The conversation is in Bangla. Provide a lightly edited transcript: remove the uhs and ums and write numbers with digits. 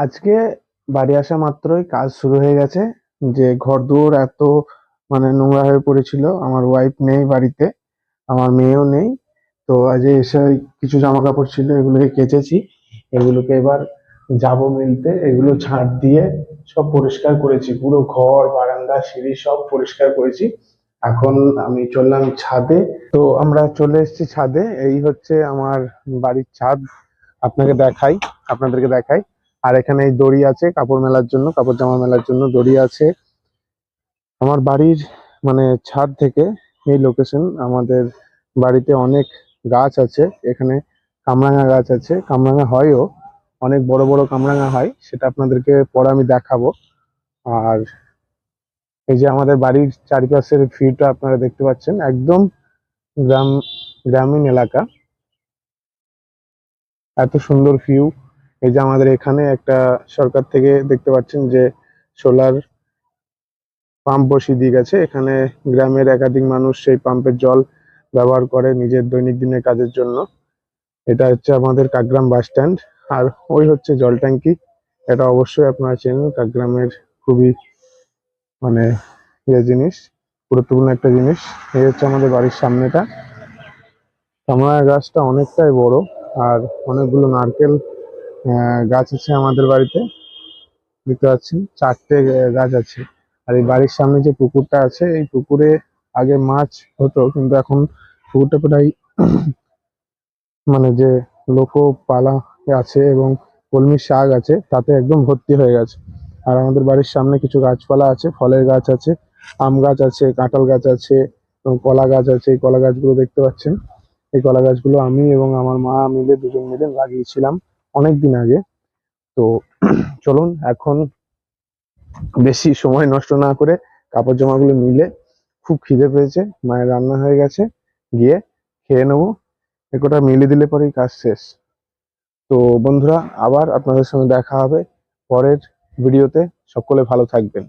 আজকে বাড়ি আসা মাত্রই কাজ শুরু হয়ে গেছে। যে ঘরদোর এত নোংরা হয়ে পড়েছিল, আমার ওয়াইফ নেই বাড়িতে, আমার মেয়েও নেই। তো আজ এসে কিছু জামা কাপড় ছিল, এগুলোকে কেচেছি। এগুলোকে এবার যাব মিলতে, এগুলো ঝাঁট দিয়ে সব পরিষ্কার করেছি, পুরো ঘর বারান্দা সিঁড়ি সব পরিষ্কার করেছি। এখন আমি চললাম ছাদে। তো আমরা চলে এসেছি ছাদে, এই হচ্ছে আমার বাড়ির ছাদ। আপনাকে দেখাই, আপনাদেরকে দেখাই। আর এখানে এই দড়ি আছে কাপড় মেলার জন্য, কাপড় জামা মেলার জন্য দড়ি আছে। আমার বাড়ির ছাদ থেকে এই লোকেশন। আমাদের বাড়িতে অনেক গাছ আছে এখানে। কামরাঙা গাছ আছে, কামরাঙা হয়ও, অনেক বড় বড় কামরাঙা হয়, সেটা আপনাদেরকে পরে আমি দেখাবো। আর এই যে আমাদের বাড়ির চারিপাশের ভিউটা আপনারা দেখতে পাচ্ছেন, একদম গ্রাম, গ্রামীণ এলাকা। এত সুন্দর ভিউ। এই যে আমাদের এখানে একটা সরকার থেকে দেখতে পাচ্ছেন যে সোলার পাম্প বসিয়ে দিয়ে গেছে এখানে। গ্রামের একাধিক মানুষ সেই পাম্পের জল ব্যবহার করে নিজের দৈনিক দিনের কাজের জন্য। এটা হচ্ছে আমাদের কাকগ্রাম বাস স্ট্যান্ড। আর ওই হচ্ছে জল ট্যাঙ্কি। এটা অবশ্যই আপনারা চেনেন, কাকগ্রামের খুবই মানে জিনিস, গুরুত্বপূর্ণ একটা জিনিস। এই হচ্ছে আমাদের বাড়ির সামনেটা। কামরাঙা গাছটা অনেকটাই বড়। আর অনেকগুলো নারকেল গাছ আছে আমাদের বাড়িতে, দেখতে পাচ্ছেন 4টে গাছ আছে। আর এই বাড়ির সামনে যে পুকুরটা আছে, এই পুকুরে আগে মাছ হতো, কিন্তু এখন পুকুরটা প্রায় যে লোকো পালা আছে এবং কলমি শাক আছে, তাতে একদম ভর্তি হয়ে গেছে। আর আমাদের বাড়ির সামনে কিছু গাছপালা আছে, ফলের গাছ আছে, আম গাছ আছে, কাঁঠাল গাছ আছে এবং কলা গাছ আছে। এই কলা গাছগুলো দেখতে পাচ্ছেন, এই কলা গাছগুলো আমি এবং আমার মা মিলে, দুজন মিলে লাগিয়েছিলাম অনেক দিন আগে। তো চলুন এখন বেশি সময় নষ্ট না করে কাপড় জামাগুলো মিলে, খুব খিদে পেয়েছে, মায়ের রান্না হয়ে গেছে, গিয়ে খেয়ে নেবো। একটা মিলে দিলে পরেই কাজ শেষ। তো বন্ধুরা, আবার আপনাদের সঙ্গে দেখা হবে পরের ভিডিওতে। সকলে ভালো থাকবেন।